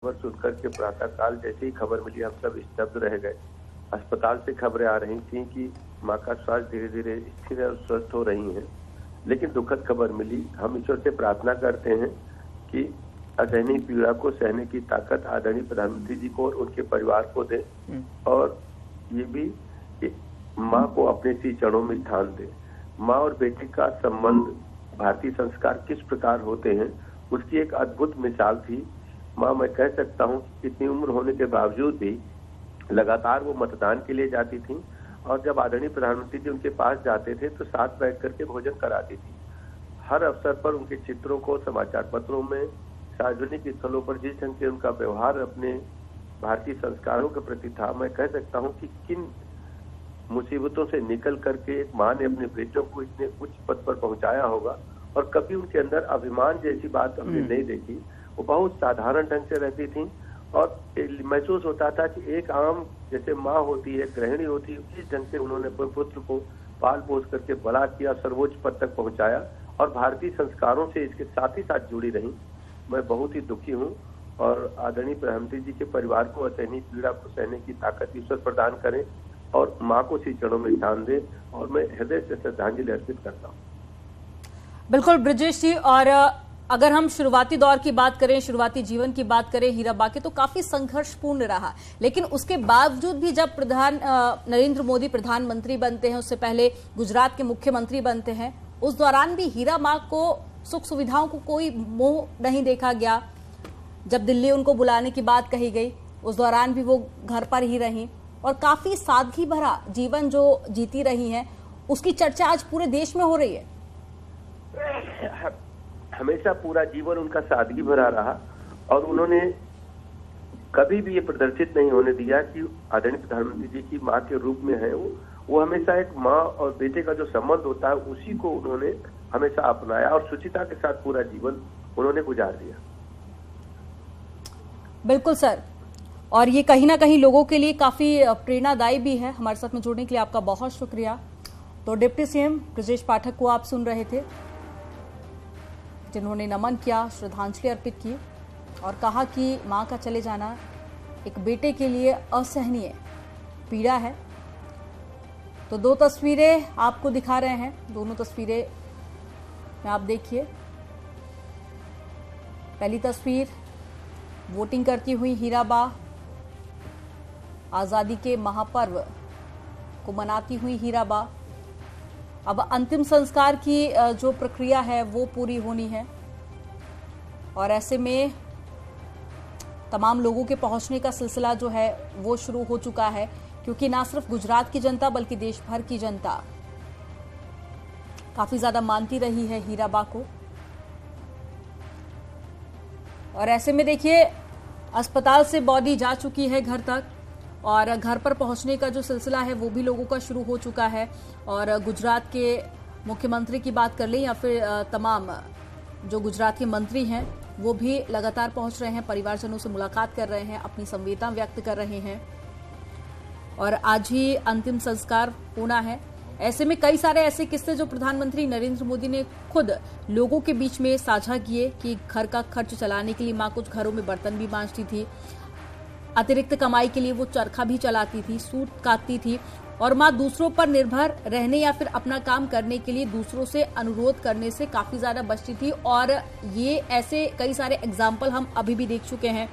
खबर सुनकर के प्रातःकाल जैसे ही खबर मिली हम सब स्तब्ध रह गए। अस्पताल से खबरें आ रही थी कि माँ का स्वास्थ्य धीरे धीरे स्थिर और स्वस्थ हो रही है, लेकिन दुखद खबर मिली। हम ईश्वर से प्रार्थना करते हैं कि असहनीय पीड़ा को सहने की ताकत आदरणीय प्रधानमंत्री जी को और उनके परिवार को दे, और ये भी कि माँ को अपने सी चरणों में स्थान दे। माँ और बेटे का संबंध, भारतीय संस्कार किस प्रकार होते हैं, उसकी एक अद्भुत मिसाल थी। माँ, मैं कह सकता हूँ इतनी उम्र होने के बावजूद भी लगातार वो मतदान के लिए जाती थी, और जब आदरणीय प्रधानमंत्री जी उनके पास जाते थे तो साथ बैठ करके भोजन कराती थी। हर अवसर पर उनके चित्रों को समाचार पत्रों में, सार्वजनिक स्थलों पर जिस ढंग से उनका व्यवहार अपने भारतीय संस्कारों के प्रति था, मैं कह सकता हूँ कि किन मुसीबतों से निकल करके एक माँ ने अपने बेटों को इतने उच्च पद पर पहुंचाया होगा, और कभी उनके अंदर अभिमान जैसी बात हमने नहीं देखी। वो बहुत साधारण ढंग से रहती थी, और महसूस होता था कि एक आम जैसे माँ होती है, गृहिणी होती है, इस ढंग से उन्होंने अपने पुत्र को पाल पोस करके बड़ा किया, सर्वोच्च पद तक पहुंचाया, और भारतीय संस्कारों से इसके साथ ही साथ जुड़ी रही। मैं बहुत ही दुखी हूँ, और आदरणीय प्रधानमंत्री जी के परिवार को असहनीय पीड़ा को सहने की ताकत ईश्वर प्रदान करें, और माँ को सी चरणों में स्थान दे, और मैं हृदय से श्रद्धांजलि अर्पित करता हूँ। बिल्कुल ब्रजेश जी, और अगर हम शुरुआती दौर की बात करें, शुरुआती जीवन की बात करें हीराबा के, तो काफी संघर्षपूर्ण रहा, लेकिन उसके बावजूद भी जब नरेंद्र मोदी प्रधानमंत्री बनते हैं, उससे पहले गुजरात के मुख्यमंत्री बनते हैं, उस दौरान भी हीरा माँ को सुख सुविधाओं को कोई मोह नहीं देखा गया। जब दिल्ली उनको बुलाने की बात कही गई, उस दौरान भी वो घर पर ही रहीं, और काफी सादगी भरा जीवन जो जीती रही हैं, उसकी चर्चा आज पूरे देश में हो रही है। हमेशा पूरा जीवन उनका सादगी भरा रहा, और उन्होंने कभी भी ये प्रदर्शित नहीं होने दिया कि आदरणीय प्रधानमंत्री जी की माँ के रूप में है। वो हमेशा एक माँ और बेटे का जो संबंध होता है उसी को उन्होंने हमेशा अपनाया, और शुचिता के साथ पूरा जीवन उन्होंने गुजार दिया। बिल्कुल सर, और ये कहीं ना कहीं लोगों के लिए काफी प्रेरणादायी भी है। हमारे साथ में जुड़ने के लिए आपका बहुत शुक्रिया। तो डिप्टी सीएम ब्रजेश पाठक को आप सुन रहे थे, जिन्होंने नमन किया, श्रद्धांजलि अर्पित की, और कहा कि मां का चले जाना एक बेटे के लिए असहनीय पीड़ा है। तो दो तस्वीरें आपको दिखा रहे हैं, दोनों तस्वीरें में आप देखिए। पहली तस्वीर वोटिंग करती हुई हीराबा, आजादी के महापर्व को मनाती हुई हीराबा। अब अंतिम संस्कार की जो प्रक्रिया है वो पूरी होनी है, और ऐसे में तमाम लोगों के पहुंचने का सिलसिला जो है वो शुरू हो चुका है, क्योंकि ना सिर्फ गुजरात की जनता बल्कि देश भर की जनता काफी ज्यादा मानती रही है हीराबा को। और ऐसे में देखिए, अस्पताल से बॉडी जा चुकी है घर तक, और घर पर पहुंचने का जो सिलसिला है वो भी लोगों का शुरू हो चुका है। और गुजरात के मुख्यमंत्री की बात कर लें या फिर तमाम जो गुजरात के मंत्री हैं वो भी लगातार पहुंच रहे हैं, परिवारजनों से मुलाकात कर रहे हैं, अपनी संवेदना व्यक्त कर रहे हैं, और आज ही अंतिम संस्कार होना है। ऐसे में कई सारे ऐसे किस्से जो प्रधानमंत्री नरेंद्र मोदी ने खुद लोगों के बीच में साझा किए कि घर का खर्च चलाने के लिए मां कुछ घरों में बर्तन भी मांजती थी, अतिरिक्त कमाई के लिए वो चरखा भी चलाती थी, सूत काटती थी, और मां दूसरों पर निर्भर रहने या फिर अपना काम करने के लिए दूसरों से अनुरोध करने से काफी ज्यादा बचती थी। और ये ऐसे कई सारे एग्जाम्पल हम अभी भी देख चुके हैं।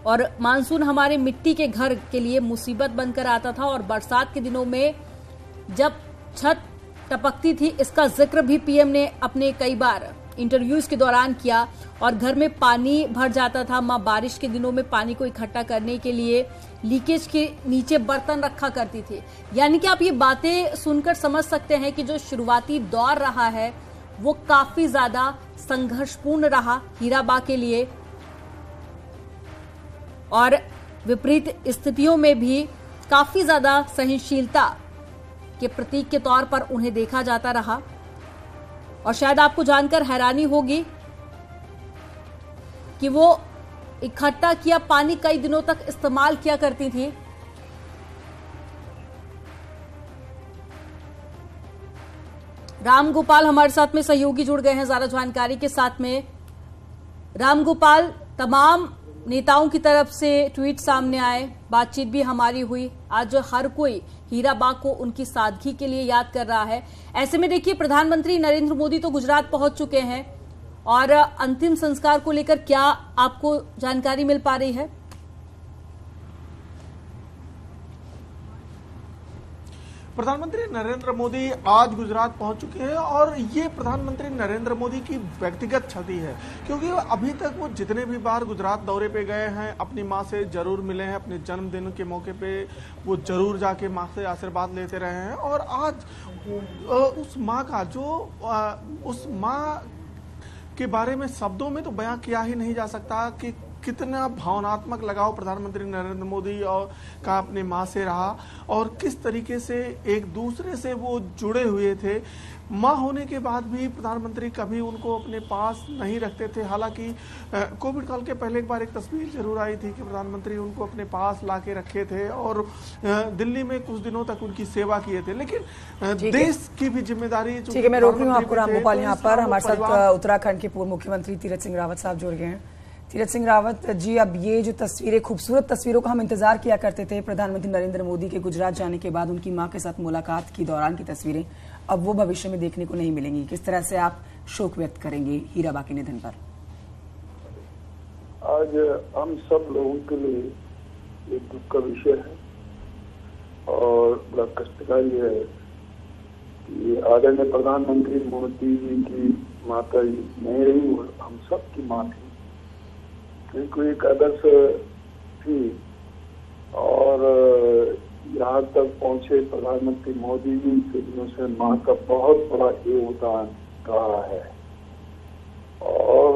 और मानसून हमारे मिट्टी के घर के लिए मुसीबत बनकर आता था, और बरसात के दिनों में जब छत टपकती थी, इसका जिक्र भी पीएम ने अपने कई बार इंटरव्यूज के दौरान किया, और घर में पानी भर जाता था। मां बारिश के दिनों में पानी को इकट्ठा करने के लिए लीकेज के नीचे बर्तन रखा करती थी। यानी कि आप ये बातें सुनकर समझ सकते हैं कि जो शुरुआती दौर रहा है वो काफी ज्यादा संघर्षपूर्ण रहा हीराबा के लिए, और विपरीत स्थितियों में भी काफी ज्यादा सहनशीलता के प्रतीक के तौर पर उन्हें देखा जाता रहा। और शायद आपको जानकर हैरानी होगी कि वो इकट्ठा किया पानी कई दिनों तक इस्तेमाल किया करती थी। रामगोपाल हमारे साथ में सहयोगी जुड़ गए हैं ज्यादा जानकारी के साथ में। रामगोपाल, तमाम नेताओं की तरफ से ट्वीट सामने आए, बातचीत भी हमारी हुई। आज हर कोई हीराबा को उनकी सादगी के लिए याद कर रहा है। ऐसे में देखिए, प्रधानमंत्री नरेंद्र मोदी तो गुजरात पहुंच चुके हैं और अंतिम संस्कार को लेकर क्या आपको जानकारी मिल पा रही है? प्रधानमंत्री नरेंद्र मोदी आज गुजरात पहुंच चुके हैं और ये प्रधानमंत्री नरेंद्र मोदी की व्यक्तिगत क्षति है, क्योंकि अभी तक वो जितने भी बार गुजरात दौरे पे गए हैं अपनी मां से जरूर मिले हैं। अपने जन्मदिन के मौके पे वो जरूर जाके मां से आशीर्वाद लेते रहे हैं और आज उस मां का उस मां के बारे में शब्दों में तो बयां किया ही नहीं जा सकता कि कितना भावनात्मक लगाव प्रधानमंत्री नरेंद्र मोदी और का अपने मां से रहा और किस तरीके से एक दूसरे से वो जुड़े हुए थे। मां होने के बाद भी प्रधानमंत्री कभी उनको अपने पास नहीं रखते थे। हालांकि कोविड काल के पहले एक बार एक तस्वीर जरूर आई थी कि प्रधानमंत्री उनको अपने पास ला के रखे थे और दिल्ली में कुछ दिनों तक उनकी सेवा किए थे। लेकिन देश की भी जिम्मेदारी, ठीक है, मैं रोक रही हूँ आपको राम गोपाल। यहाँ पर हमारे साथ उत्तराखंड के पूर्व मुख्यमंत्री तीरथ सिंह रावत साहब जुड़ गए हैं। तीरथ सिंह रावत जी, अब ये जो तस्वीरें, खूबसूरत तस्वीरों का हम इंतजार किया करते थे प्रधानमंत्री नरेंद्र मोदी के गुजरात जाने के बाद उनकी मां के साथ मुलाकात की दौरान की तस्वीरें, अब वो भविष्य में देखने को नहीं मिलेंगी। किस तरह से आप शोक व्यक्त करेंगे हीराबा के निधन पर? आज हम सब लोगों के लिए एक दुख का विषय है और बड़ा कष्टकारी है कि आदरणीय प्रधानमंत्री मोदी जी की माता नहीं रही और हम सब की मां थी, क्योंकि एक आदर्श थी और यहाँ तक पहुंचे प्रधानमंत्री मोदी जी के दिनों से मां का बहुत बड़ा योगदान रहा है। और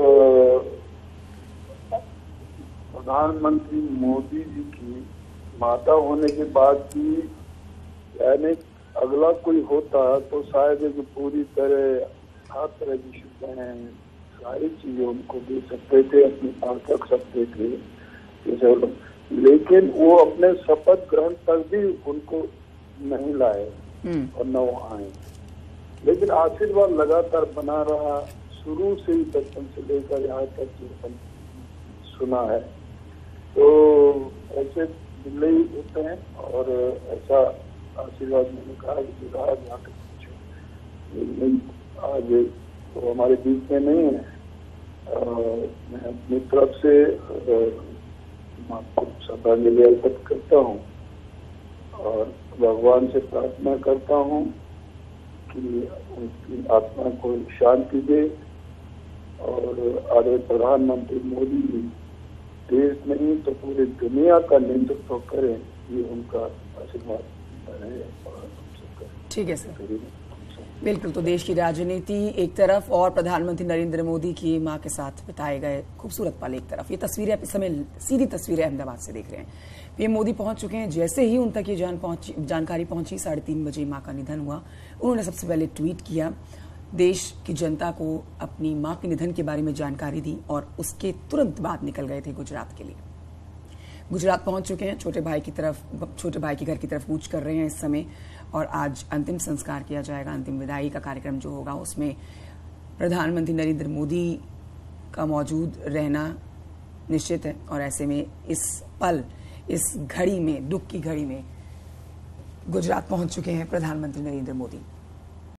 प्रधानमंत्री मोदी जी की माता होने के बाद भी यानी अगला कोई होता तो शायद पूरी तरह हर तरह की सुविधाएं, सारी चीजें उनको दे सकते थे, अपने पास रख सकते थे, लेकिन वो अपने शपथ ग्रहण तक भी उनको नहीं लाए और न वो आए। लेकिन आशीर्वाद लगातार बना रहा, शुरू से ही बचपन से लेकर यहाँ तक जो सुना है। तो ऐसे मिले ही होते हैं और ऐसा आशीर्वाद मैंने कहा कि यहाँ तक आज तो हमारे बीच में नहीं है। मैं अपनी तरफ से आपको श्रद्धांजलि अर्पित करता हूँ और भगवान से प्रार्थना करता हूँ कि उनकी आत्मा को शांति दे और आदरणीय प्रधानमंत्री मोदी जी देश नहीं तो पूरी दुनिया का नेतृत्व करें, ये उनका आशीर्वाद रहे। ठीक है सर, बिल्कुल। तो देश की राजनीति एक तरफ और प्रधानमंत्री नरेंद्र मोदी की मां के साथ बिताए गए खूबसूरत पल एक तरफ। ये तस्वीरें आप इस समय सीधी तस्वीरें अहमदाबाद से देख रहे हैं। पीएम मोदी पहुंच चुके हैं। जैसे ही उन तक ये जानकारी पहुंची, 3:30 बजे मां का निधन हुआ, उन्होंने सबसे पहले ट्वीट किया, देश की जनता को अपनी मां के निधन के बारे में जानकारी दी और उसके तुरंत बाद निकल गए थे गुजरात के लिए। गुजरात पहुंच चुके हैं, छोटे भाई के घर की तरफ कूच कर रहे हैं इस समय और आज अंतिम संस्कार किया जाएगा। अंतिम विदाई का कार्यक्रम जो होगा उसमें प्रधानमंत्री नरेंद्र मोदी का मौजूद रहना निश्चित है और ऐसे में इस पल, इस घड़ी में, दुख की घड़ी में गुजरात पहुंच चुके हैं प्रधानमंत्री नरेंद्र मोदी।